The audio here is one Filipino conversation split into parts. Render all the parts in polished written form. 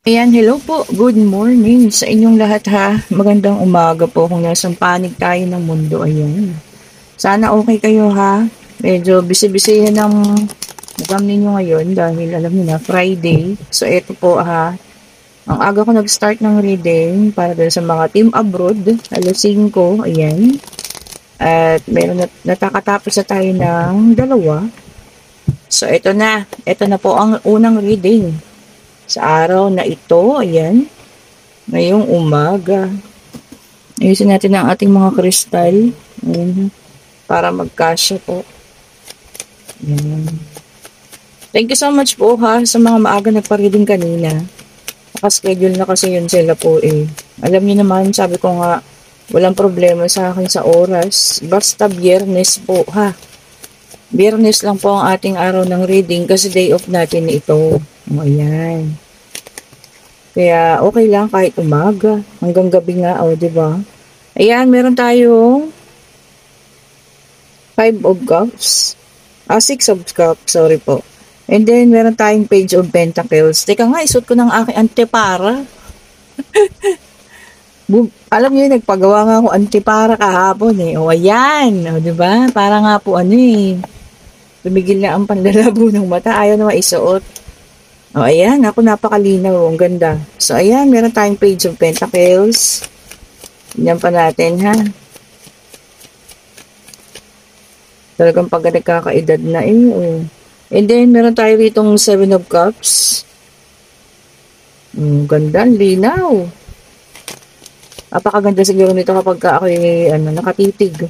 Ayan, hello po. Good morning sa inyong lahat ha. Magandang umaga po kung nasang panig tayo ng mundo. Ayan. Sana okay kayo ha. Medyo busy-busy ng exam ninyo ngayon dahil alam niyo na, Friday. So, eto po ha. Ang aga ko nag-start ng reading para dun sa mga team abroad. Alas 5. Ayan. At meron natakatapos na tayo ng dalawa. So, eto na. Eto na po ang unang reading sa araw na ito. Ayan. Ngayong umaga. Ayusin natin ang ating mga kristal. Ayan. Para magkasya po. Ayan. Thank you so much po ha sa mga maaga nagpa-reading kanina. Nakaschedule na kasi yun sila po eh. Alam niyo naman, sabi ko nga, walang problema sa akin sa oras. Basta biyernes po ha. Biyernes lang po ang ating araw ng reading kasi day off natin ito. O, ayan. Kaya okay lang kahit umaga. Hanggang gabi nga, o, diba? Ayan, meron tayong 5 of cups. 6 of cups, sorry po. And then, meron tayong page of pentacles. Teka nga, isuot ko ng aking antipara. Alam niyo, nagpagawa nga ako antipara kahapon eh. O, ayan. O, diba? Para nga po ano eh. Tumigil na ang panlalabo ng mata. Ayaw na maisuot. O, ayan. Ako napakalinaw. Ang ganda. So, ayan. Meron tayong page of pentacles. Yan pa natin, ha? Talagang pag nagkakaedad na eh. Oh. And then, meron tayo ritong 7 of cups. Ganda. Linaw. Napakaganda siguro nito kapag ako nakatitig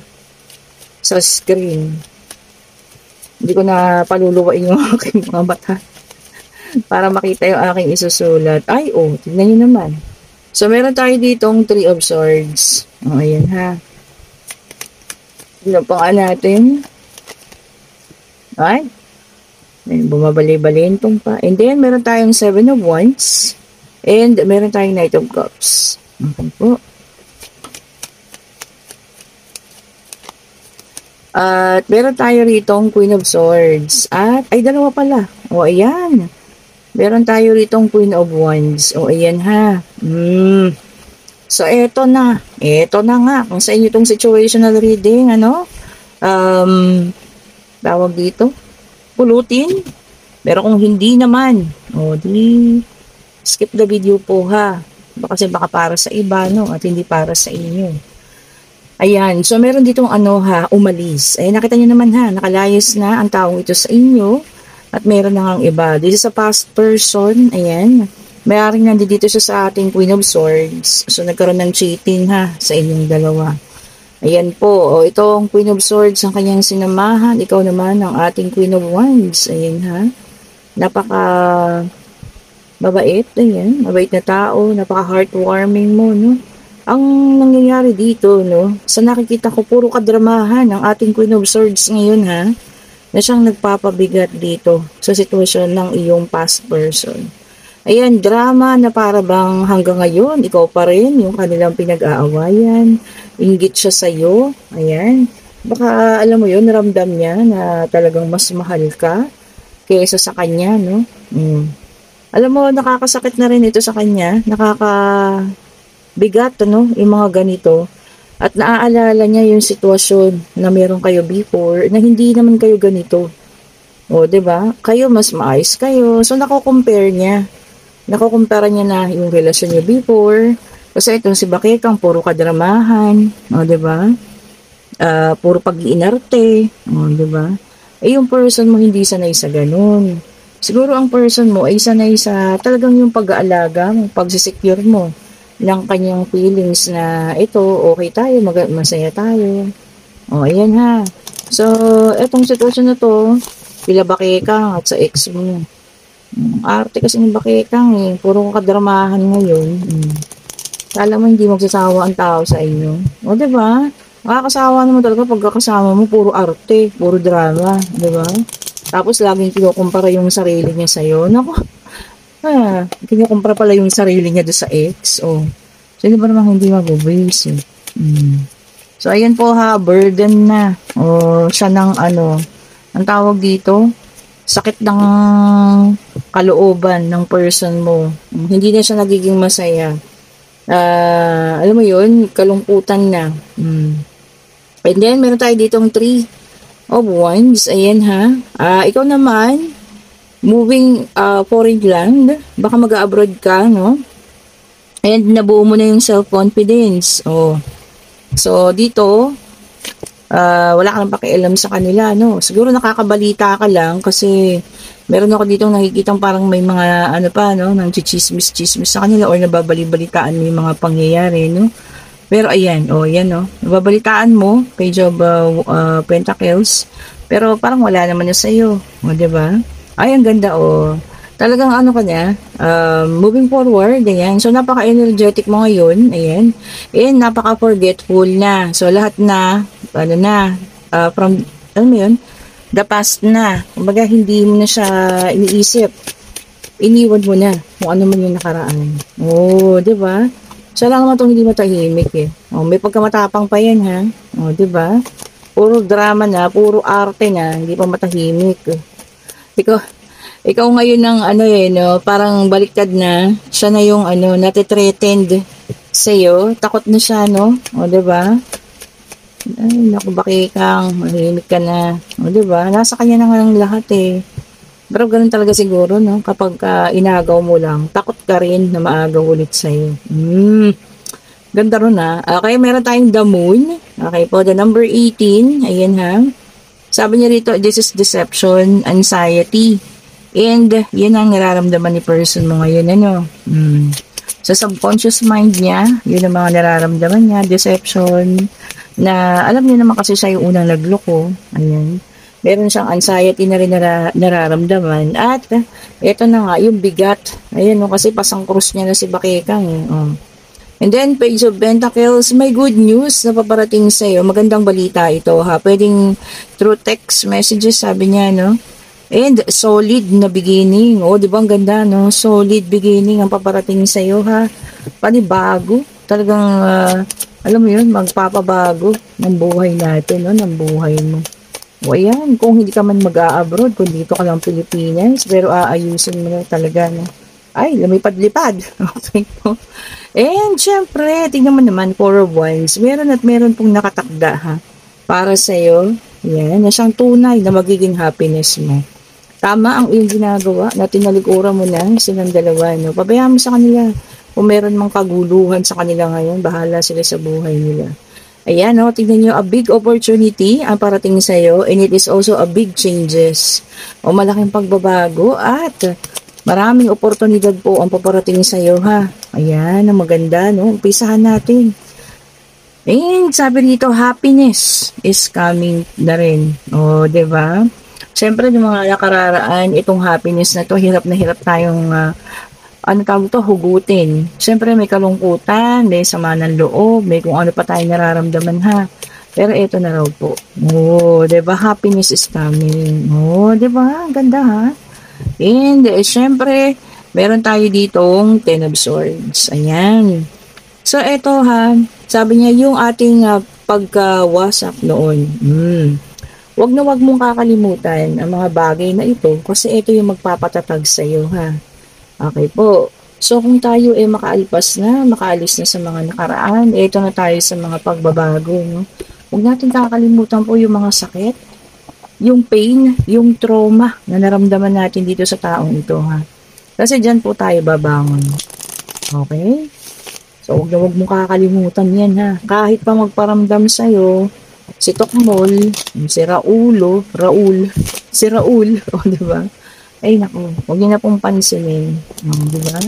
sa screen. Hindi ko na paluluwain yung aking mga mata para makita yung aking isusulat. Ay, oh, tignan nyo naman. So, meron tayo ditong 3 of swords. O, ayan ha. Tignan pa nga natin. Ay, bumabali-balintong pa. And then, meron tayong 7 of wands. And meron tayong knight of cups. Okay po. At meron tayo ritong Queen of Swords. At, ay, dalawa pala. O, ayan. Meron tayo ritong Queen of Wands. O, ayan ha. So, eto na. Eto na nga. Kung sa inyo itong situational reading, tawag dito, pulutin. Pero kung hindi naman, o, di, skip the video po ha. Kasi baka para sa iba, no? At hindi para sa inyo. Ayan, so meron ditong umalis. Ay, nakita niyo naman ha, nakalayas na ang taong ito sa inyo. At meron na ngang iba. This is a past person. Ayan. Mayaring nandito siya sa ating Queen of Swords. So, nagkaroon ng cheating ha, sa inyong dalawa. Ayan po. O, ito ang Queen of Swords ang kanyang sinamahan. Ikaw naman ang ating Queen of Wands. Ayan ha. Napaka mabait. Ayan. Mabait na tao. Napaka heartwarming mo, no? Ang nangyayari dito, no, sa nakikita ko, puro kadramahan ang ating Queen of Swords ngayon, ha, na siyang nagpapabigat dito sa sitwasyon ng iyong past person. Ayan, drama na para bang hanggang ngayon, ikaw pa rin, yung kanilang pinag-aawayan, inggit siya sa'yo, ayan. Baka, alam mo yun, naramdam niya na talagang mas mahal ka kaysa sa kanya, no. Alam mo, nakakasakit na rin ito sa kanya, bigat, yung mga ganito. At naaalala niya yung sitwasyon na meron kayo before, na hindi naman kayo ganito. O, 'di ba? Kayo mas maayos kayo. So, nako-compare niya. Nako-compare niya na yung relasyon niyo before. Kasi itong si Bakekang, puro kadramahan. O, 'di ba? Puro pag-iinarte. O, 'di ba? Eh, yung person mo hindi sanay sa ganun. Siguro ang person mo ay sanay sa talagang yung pag-aalaga mo, pagsisecure mo ng kanyang feelings na ito, okay tayo, masaya tayo. O, ayan ha. So, etong sitwasyon na to, pila Bakekang at sa ex mo. Arte kasi ng Bakekang eh. Puro kadramahan ngayon. Kala mo hindi magsasawa ang tao sa inyo. O, diba? Makakasawa naman talaga pagkakasama mo, puro arte, puro drama. Diba? Tapos, laging kinukumpara yung sarili niya sa'yo. Naku, kinukumpara pala yung sarili niya doon sa ex. Oh. So, hindi ba naman hindi mag-obase eh. So, ayan po ha, burden na. O, siya ng ang tawag dito, sakit ng kalooban ng person mo. Hindi na siya nagiging masaya. Alam mo yun, kalungkutan na. And then, meron tayo ditong 3 of Wands. Ayan ha. Ikaw naman, moving foreign land, baka mag-abroad ka, no? And nabuo mo na yung self-confidence. So, dito, wala kang pakialam sa kanila, no? Siguro nakakabalita ka lang kasi meron ako dito nakikitang parang may mga nang chismis sa kanila or nababali-balitaan mo yung mga pangyayari, no? Pero ayan, yan, no? Nababalitaan mo, Page of Pentacles, pero parang wala naman na sa'yo, diba? Ay, ang ganda, Talagang ka niya, moving forward, ayan. So, napaka-energetic mo ngayon, ayan. And napaka-forgetful na. So, lahat na, from, the past na. Kumbaga, hindi mo na siya iniisip. Iniwan mo na kung ano man yung nakaraan. Diba? Siya lang naman itong hindi matahimik eh. May pagkamatapang pa yan ha. Diba? Puro drama na, puro arte na, hindi pa matahimik. Ikaw ngayon ng parang baliktad na. Siya na yung natitreatened sa'yo. Takot na siya, no? Diba? Ay, naku, bakikang, mahimik ka na. Diba? Nasa kanya na nga ng lahat eh. Pero ganun talaga siguro, no? Kapag inagaw mo lang, takot ka rin na maagaw ulit sa'yo. Ganda ron ha. Okay, meron tayong the moon. Okay po, the number 18. Ayan ha. Sabi niya rito, this is deception, anxiety. And yan ang nararamdaman ni person mo ngayon, Sa subconscious mind niya, yun ang mga nararamdaman niya, deception, na alam niya naman kasi siya yung unang nagloko. Ayan. Meron siyang anxiety na rin nararamdaman. At, ito na nga, yung bigat. Ayan, kasi pasang krus niya na si Bakekang. And then, Page of Pentacles, may good news na paparating sa'yo. Magandang balita ito, ha. Pwedeng through text messages, sabi niya, no? And, solid na beginning. Di ba ang ganda, no? Solid beginning ang paparating sa'yo, ha. Panibago. Talagang, alam mo yun, magpapabago ng buhay natin, no? Ng buhay mo. Ayan, kung hindi ka man mag-a-abroad, kung dito ka lang Pilipinas, pero aayusin mo na talaga, no? Ay, lumipad-lipad. Okay po. And, syempre, tingnan mo naman, 4 of Wands. Meron pong nakatakda, ha? Para sa'yo, yan, na siyang tunay na magiging happiness mo. Tama ang iyong ginagawa na tinalikuran mo na silang dalawa, no? Pabayaan mo sa kanila. Kung meron mang kaguluhan sa kanila ngayon, bahala sila sa buhay nila. Ayan, no, tignan nyo, a big opportunity ang parating sa'yo, and it is also a big changes. Malaking pagbabago at maraming oportunidad po ang paparating sa'yo, ha. Ayan, ang maganda, no. Umpisahan natin. And sabi dito, happiness is coming na rin. Diba? Siyempre, yung mga nakararaan, itong happiness na to, hirap na hirap tayong hugutin. Siyempre may kalungkutan, may sama ng loob, may kung ano pa tayo nararamdaman ha. Pero ito na raw po. Diba? Happiness is coming. Diba? Ang ganda ha. And siyempre, meron tayo ditong 10 of Swords. Ayan. So ito ha, sabi niya yung ating pagkawasak noon. Wag na wag mong kakalimutan ang mga bagay na ito kasi ito yung magpapatatag sa iyo ha. Okay po. So, kung tayo makaalis na sa mga nakaraan, ito na tayo sa mga pagbabago, no? Huwag natin kakalimutan po yung mga sakit, yung pain, yung trauma na naramdaman natin dito sa taong ito, ha? Kasi dyan po tayo babangon. Okay? So, huwag na huwag mong kakalimutan yan, ha? Kahit pa magparamdam sa'yo, si Tokmol, si Raul, diba? Ay, naku, huwag niyo na pong pansinin. Diba?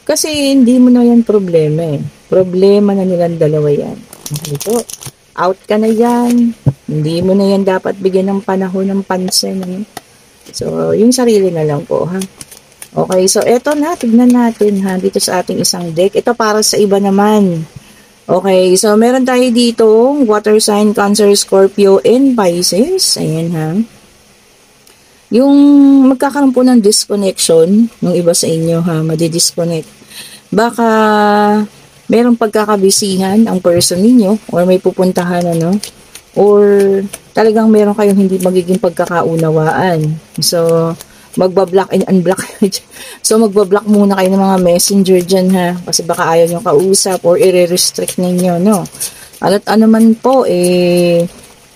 Kasi hindi mo na yan problema eh. Problema na nilang dalawa yan. Okay po. Out ka na yan. Hindi mo na yan dapat bigyan ng panahon ng pansin. So, yung sarili na lang po, ha? Okay, so eto na, tignan natin, ha? Dito sa ating isang deck. Ito para sa iba naman. Okay, so meron tayo dito, water sign, Cancer, Scorpio, and Pisces. Ayan, ha? Yung magkakaroon po ng disconnection ng iba sa inyo, ha, madi-disconnect. Baka merong pagkakabisihan ang person ninyo or may pupuntahan, or talagang meron kayong hindi magiging pagkakaunawaan. So, magba-block and unblock. So, magba-block muna kayo ng mga messenger dyan ha. Kasi baka ayaw nyo kausap or i-restrict ninyo, no? At ano man po,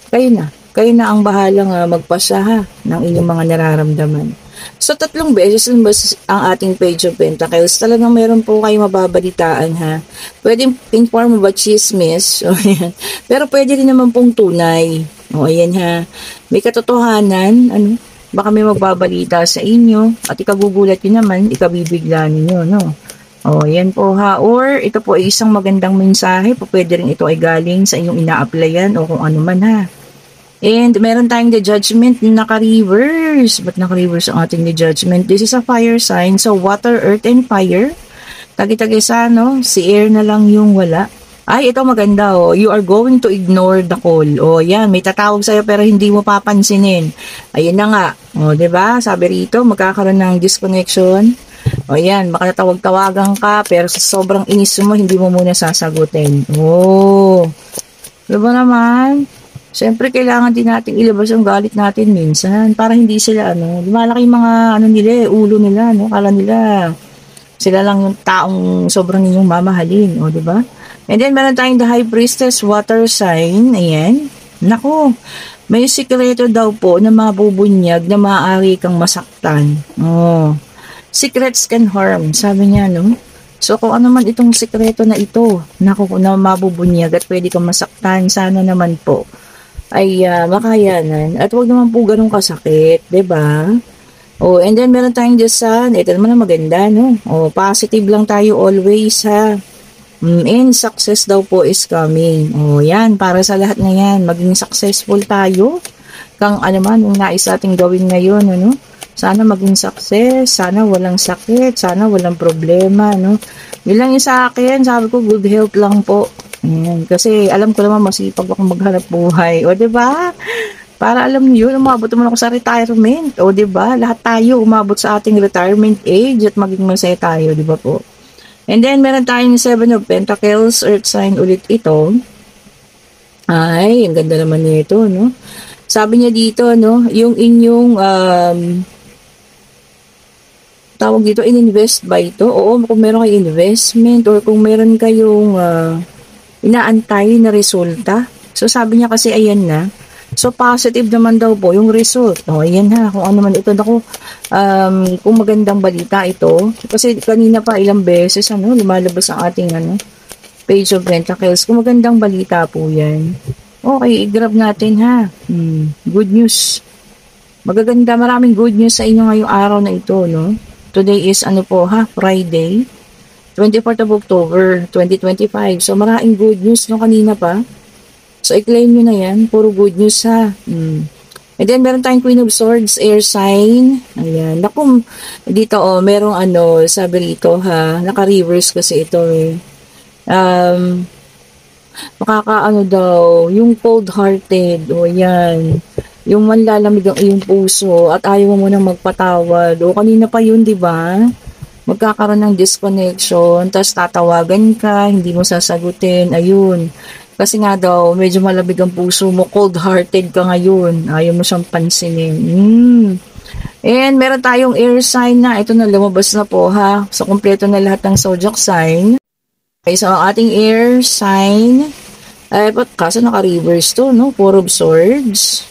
kayo na. Kayo na ang bahalang magpasya ha ng inyong mga nararamdaman. So, 3 beses ang ating page of pentacles. Talagang meron po kayo mababalitaan ha. Pwedeng pink form ba chismis. So, pero pwede rin naman pong tunay. O, ayan ha. May katotohanan, baka may magbabalita sa inyo at ikagugulat nyo naman, ikabibigla ninyo, no? O, yan po ha. Or, ito po ay isang magandang mensahe. Pwede rin ito ay galing sa inyong ina-applyan o kung ano man ha. And meron tayong the judgment na naka-reverse. Ba't naka-reverse ang ating the judgment? This is a fire sign. So, water, earth, and fire. Tagi-tagisa, no? Si air na lang yung wala. Ay, ito maganda, oh. You are going to ignore the call. Oh, yan. May tatawag sa'yo pero hindi mo papansinin. Ayun na nga. Oh, diba? Sabi rito, magkakaroon ng disconnection. O yan, makatawag-tawagan ka pero sa sobrang inis mo, hindi mo muna sasagutin. Oh. Diba naman? Siyempre, kailangan din natin ilabas ang galit natin minsan para hindi sila, lumalaki yung mga, nila, ulo nila, kala nila, sila lang yung taong sobrang ninyong mamahalin, o, diba? And then, meron tayong the High Priestess water sign, ayan. Naku, may sikreto daw po na mabubunyag na maaari kang masaktan. Oh, secrets can harm, sabi niya, no? So, kung ano man itong sikreto na ito, naku, na mabubunyag at pwede kang masaktan, sana naman po ay makayanan. At wag naman po ganun kasakit, 'di ba? Oh, and then meron tayong the sun. Ito naman ang maganda, no? Oh, positive lang tayo always, ha. And success daw po is coming. Oh, yan. Para sa lahat na yan. Maging successful tayo. Kang ano man, yung nais nating gawin ngayon, ano? Sana maging success. Sana walang sakit. Sana walang problema, no? Yun lang yung sa akin. Sabi ko, good health lang po. Ayan, kasi alam ko naman masipag ako maghanap buhay. O, diba? Para alam niyo, umabot naman ako sa retirement. O, diba? Lahat tayo umabot sa ating retirement age at maging masaya tayo, diba po? And then, meron tayong 7 of Pentacles, Earth sign ulit ito. Ay, ang ganda naman nito, no? Sabi niya dito, no? Yung inyong, tawag dito, in-invest ba ito? Oo, kung meron kayong investment or kung meron kayong, inaantay na resulta. So, sabi niya kasi, ayan na. So, positive naman daw po yung result. O, ayan ha. Kung ano man ito. Naku, kung magandang balita ito. Kasi kanina pa ilang beses, lumalabas ang ating, Page of Pentacles. Kung magandang balita po yan. Okay, i-grab natin ha. Good news. Magaganda, maraming good news sa inyo ngayong araw na ito, no? Today is, Friday. 24th of October, 2025. So, maraming good news no kanina pa. So, i-claim nyo na yan. Puro good news ha. And then, meron tayong Queen of Swords, air sign. Ayan. Naku, dito merong sabi rito ha. Naka-reverse kasi ito eh. Daw, yung cold-hearted. O, yan. Yung manlalamig ang iyong puso at ayaw mo munang magpatawad. O, kanina pa yun, di ba? Magkakaroon ng disconnection, tapos tatawagan ka, hindi mo sasagutin, ayun. Kasi nga daw, medyo malabig ang puso mo, cold-hearted ka ngayon, ayaw mo siyang pansinin. And meron tayong air sign na, ito na lumabas na po ha, so kompleto na lahat ng zodiac sign. Okay, so ang ating air sign, ay, kaso naka-reverse to, no? Four of Swords.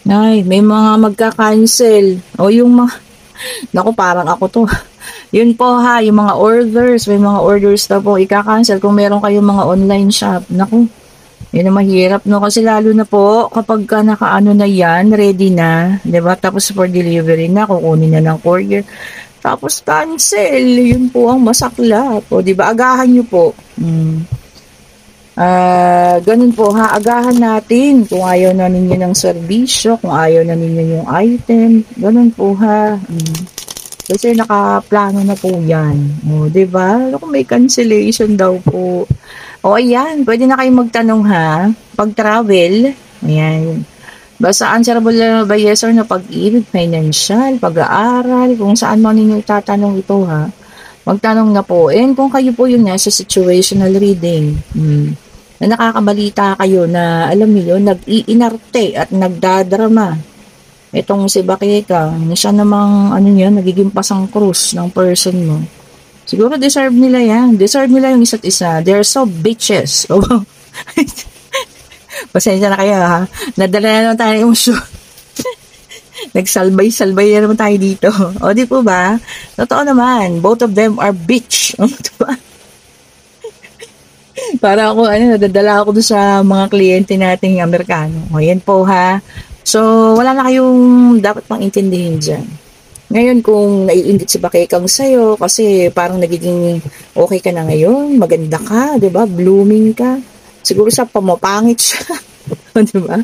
Ay, may mga magka-cancel. O yung mga, naku, parang ako to. Yun po ha, yung mga orders, may mga orders na po ika-cancel kung meron kayong mga online shop. Naku, yun ang mahirap, no? Kasi lalo na po, kapag ka nakaano na yan, ready na, diba? Tapos for delivery na, kukunin na ng courier. Tapos cancel, yun po ang masaklap. O, diba? Agahan nyo po. Ganun po ha, agahan natin kung ayaw na ninyo ng serbisyo, kung ayaw na ninyo yung item, ganun po ha. Kasi nakaplano na po yan. O, diba? Kung may cancellation daw po. O, ayan, pwede na kayong magtanong ha. Pag-travel, ayan. Basta answerable ba yes or no, pag-ibig, financial, pag-aaral, kung saan man ninyo itatanong ito ha. Magtanong na po. And kung kayo po yun nasa situational reading, na nakakabalita kayo na alam niyo nag-iinarte at nagdadrama itong si Bakeka, na siya namang ano niya, nagiging pasang krus ng person mo. Siguro deserve nila yan. Deserve nila yung isa't isa. They're so bitches. Pasensya na kayo ha. Nadala na naman tayo ng emosyon. Nagsalbay-salbay na naman tayo dito. O di po ba? Totoo naman. Both of them are bitch. O di ba? Para ako, nadadala ako doon sa mga kliyente nating Amerikano. O yan po ha. So, wala na kayong dapat pang intindihin dyan. Ngayon, kung naiinggit si Bakekang sa'yo, kasi parang nagiging okay ka na ngayon, maganda ka, di ba? Blooming ka. Siguro sa pamapangit siya. Di ba?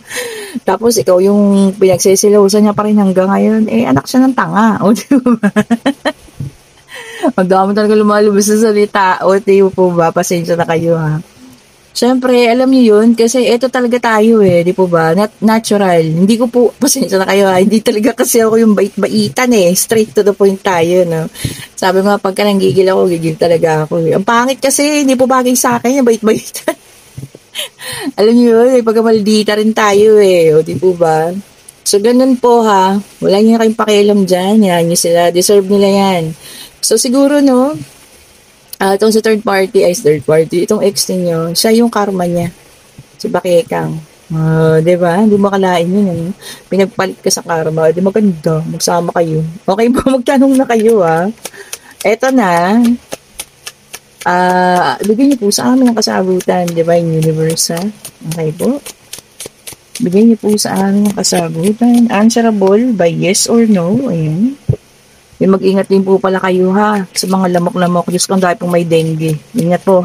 Tapos, ikaw yung pinagsisilawasan niya pa rin hanggang ngayon, anak siya ng tanga. O, di ba? Ang dami talaga lumalabas sa salita. O, di po ba? Pasensya na kayo, ha? Siyempre, alam niyo yun, kasi eto talaga tayo di po ba? Natural. Hindi ko po, pasensya na kayo hindi talaga kasi ako yung bait-baitan straight to the point tayo, no? Sabi nga, pagka nanggigil ako, gigil talaga ako Ang pangit kasi, hindi po bagay sa akin yung bait-baitan. Alam niyo yun, pagka maldita rin tayo o di po ba? So, ganun po ha, wala niyo kayong pakialam dyan, yan niyo sila, deserve nila yan. So, siguro no, itong sa third party, itong ex niyo, siya yung karma niya. Si Bakekang. Diba? Hindi mo kalain yun. Pinagpalit ka sa karma. Di maganda. Magsama kayo. Okay po, magtanong na kayo Eto na. Bigyan niyo po sa amin ang kasagutan. Divine Universe Okay po. Bigyan niyo po sa amin ang kasagutan. Answerable by yes or no. Ayan. Yung mag-ingat din po pala kayo sa mga lamok-lamok. Diyos kong dahil pong may dengue. Ingat po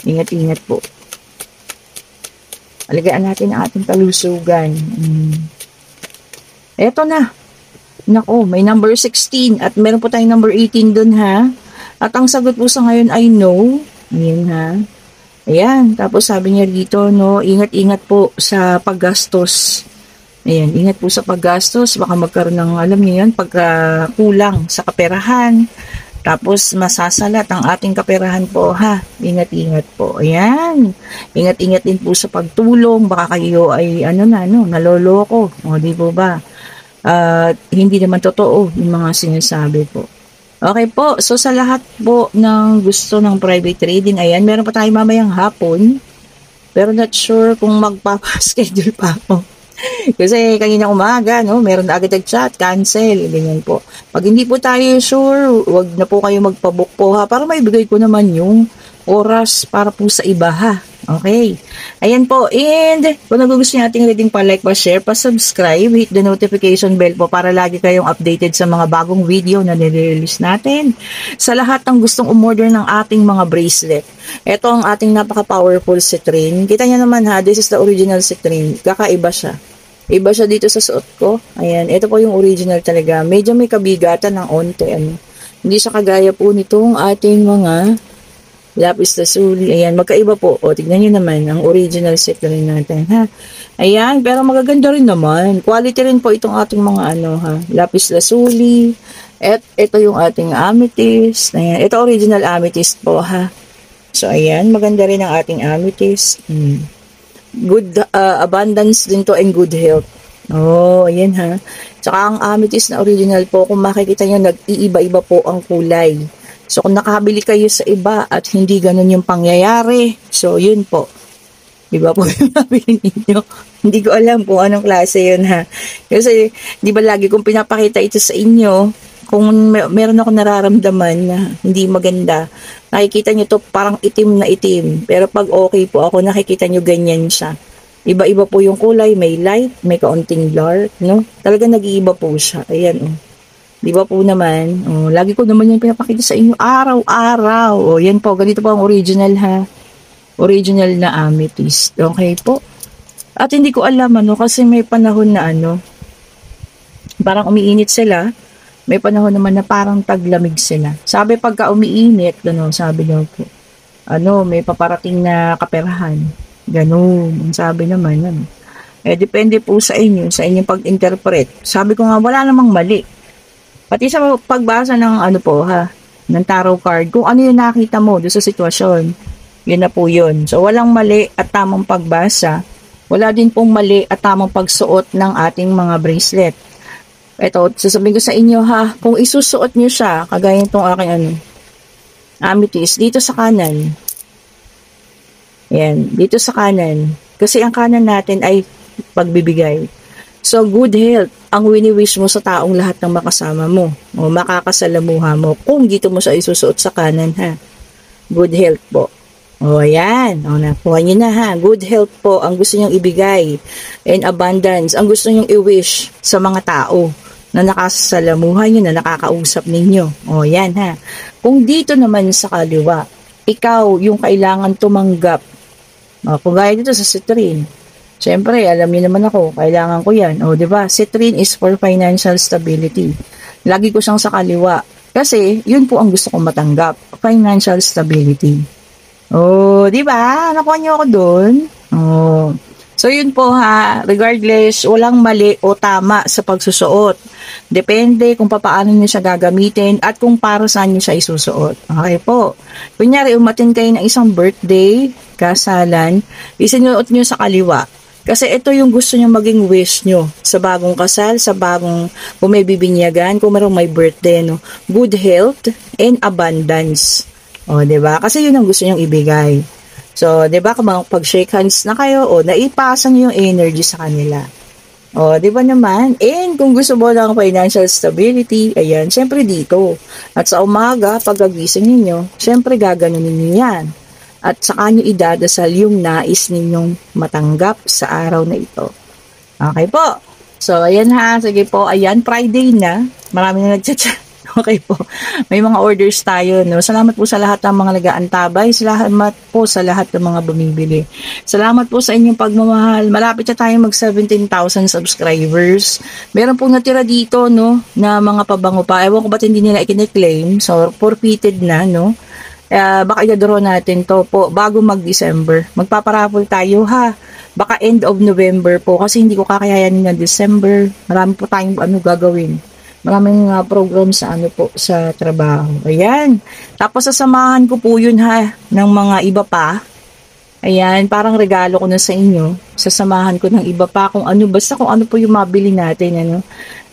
Ingat-ingat po. Alagaan natin ang ating kalusugan. Eto na. Nako, may number 16 at meron po tayong number 18 dun At ang sagot po sa ngayon ay no. Ayan Ayan. Tapos sabi niya dito, no, ingat-ingat po sa paggastos. Ayan, ingat po sa paggastos, baka magkaroon ng, alam niyo yan, pagkulang sa kaperahan. Tapos, masasalat ang ating kaperahan po, Ingat-ingat po. Ayan. Ingat-ingat din po sa pagtulong, baka kayo ay, naloloko. O, di po ba? Hindi naman totoo yung mga sinasabi po. Okay po, so sa lahat po ng gusto ng private trading, ayan, meron pa tayo mamayang hapon. Pero not sure kung magpapaschedule pa ako. Kasi kanina umaga, meron na agad nag-chat, cancel, ganyan po. Pag hindi po tayo sure, wag na po kayo magpabook po para maibigay ko naman yung oras para po sa iba Okay. Ayan po. And kung nagugustuhan nating reading pa-like, pa-share, pa-subscribe, hit the notification bell po para lagi kayong updated sa mga bagong video na nire-release natin. Sa lahat ng gustong umorder ng ating mga bracelet. Ito ang ating napaka-powerful citrine. Kita niyo naman this is the original citrine. Kakaiba siya. Iba siya dito sa suot ko. Ayan, ito po yung original talaga. Medyo may kabigatan ng onte. Hindi siya kagaya po nitong ating mga lapis lazuli. Ayan, magkaiba po. O, tignan nyo naman, ang original set na rin natin, Ayan, pero magaganda rin naman. Quality rin po itong ating mga lapis lazuli. At ito yung ating amethyst. Ayan, ito original amethyst po, So, ayan, maganda rin ang ating amethyst. Good abundance din to and good health. Oh, ayan Tsaka ang amethyst na original po, kung makikita nyo, nag-iiba-iba po ang kulay. So, kung nakabili kayo sa iba at hindi ganun yung pangyayari, so, yun po. Diba po yung nabili ninyo? Hindi ko alam kung anong klase yun, Kasi, di ba lagi kong pinapakita ito sa inyo, kung meron ako nararamdaman na hindi maganda, nakikita nyo to parang itim na itim. Pero pag okay po ako, nakikita nyo ganyan siya. Iba-iba po yung kulay, may light, may kaunting dark, Talaga nag-iiba po siya. Ayan, Di ba po naman? Lagi ko naman yung pinapakita sa inyo araw-araw. Yan po, ganito po ang original Original na amethyst. Okay po? At hindi ko alam kasi may panahon na parang umiinit sila. May panahon naman na parang taglamig sila. Sabi pagka umiinit, sabi daw po, may paparating na kaperahan. Ganun. Sabi naman, depende po sa inyo, sa inyong pag-interpret. Sabi ko nga, wala namang mali. Pati sa pagbasa ng ng tarot card, kung ano yung nakita mo doon sa sitwasyon. Yun na po yun. So, walang mali at tamang pagbasa. Wala din pong mali at tamang pagsuot ng ating mga bracelet. Ito, sasabihin ko sa inyo ha, kung isusuot nyo siya, kagaya itong aking amethyst, dito sa kanan. Yan, dito sa kanan. Kasi ang kanan natin ay pagbibigay. So, good health ang wini-wish mo sa taong lahat ng makasama mo o makakasalamuha mo kung dito mo siya isusuot sa kanan ha. Good health po. O, ayan. O, nakuha nyo na ha. Good health po ang gusto nyong ibigay. And abundance ang gusto nyong i-wish sa mga tao na nakasalamuhan nyo, na nakakausap ninyo. O, yan ha. Kung dito naman sa kaliwa, ikaw yung kailangan tumanggap. O, kung gaya dito sa citrine. Siyempre, alam niyo naman ako, kailangan ko yan. O, diba? Citrine is for financial stability. Lagi ko siyang sa kaliwa. Kasi, yun po ang gusto kong matanggap. Financial stability. O, diba? Nakuha niyo ako doon. O, so yun po ha. Regardless, walang mali o tama sa pagsusuot. Depende kung paano niyo siya gagamitin at kung para saan niyo siya isusuot. Okay po. Kunyari, umatin kayo ng isang birthday, kasalan, isinuot niyo sa kaliwa. Kasi ito yung gusto nyo maging wish nyo sa bagong kasal, sa bagong kung may bibinyagan, kung merong may birthday, no? Good health and abundance. O, diba? Kasi yun ang gusto nyong ibigay. So, diba, kung pag-shake hands na kayo, o, naipasa nyo yung energy sa kanila. O, diba naman? And kung gusto mo ng financial stability, ayan, syempre dito. At sa umaga, pag-agising ninyo, syempre gaganunin nyo yan. At saka nyo idadasal yung nais ninyong matanggap sa araw na ito. Okay po. So, ayan ha. Sige po. Ayan, Friday na. Marami na nagchat-chat. Okay po. May mga orders tayo. No? Salamat po sa lahat ng mga nag-aantabay. Salamat po sa lahat ng mga bumibili. Salamat po sa inyong pagmamahal. Malapit na tayo mag 17,000 subscribers. Meron pong natira dito, no, na mga pabango pa. Ewan ko ba't hindi nila ikineklaim. So, forfeited na, no. Baka i-draw natin to po bago mag-December. Magpaparapol tayo ha. Baka end of November po kasi hindi ko kakayanin ng December. Marami po tayong gagawin. Maraming program sa po sa trabaho. Ayan. Tapos sasamahan ko po yun ha ng mga iba pa. Ayan, parang regalo ko na sa inyo. Sasamahan ko ng iba pa kung ano, basta kung ano po yung mabili natin, ano.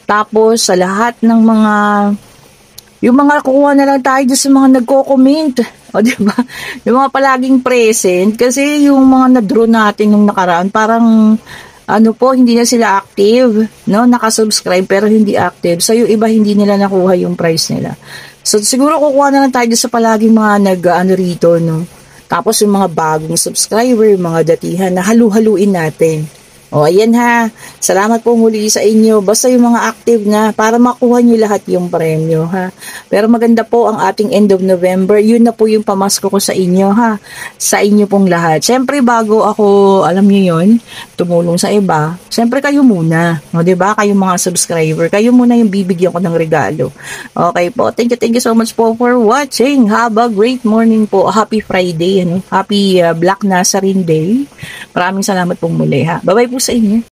Tapos sa lahat ng mga yung mga kukuha na lang tayo sa mga nagko-comment. O, diba? Yung mga palaging present. Kasi yung mga na-draw natin nung nakaraan, parang, hindi na sila active. No? Nakasubscribe pero hindi active. So, yung iba hindi nila nakuha yung price nila. So, siguro kukuha na lang tayo sa palaging mga rito, no? Tapos yung mga bagong subscriber, yung mga datihan na halu-haluin natin. O, ayan ha. Salamat po muli sa inyo. Basta yung mga active na para makuha nyo lahat yung premyo ha. Pero maganda po ang ating end of November. Yun na po yung pamasko ko sa inyo ha. Sa inyo pong lahat. Siyempre bago ako, alam nyo yun, tumulong sa iba. Siyempre kayo muna. O, diba? Kayong mga subscriber. Kayo muna yung bibigyan ko ng regalo. Okay po. Thank you so much po for watching. Have a great morning po. Happy Friday. Happy Black Nazarene Day. Maraming salamat po muli ha. Bye-bye po sa inyo.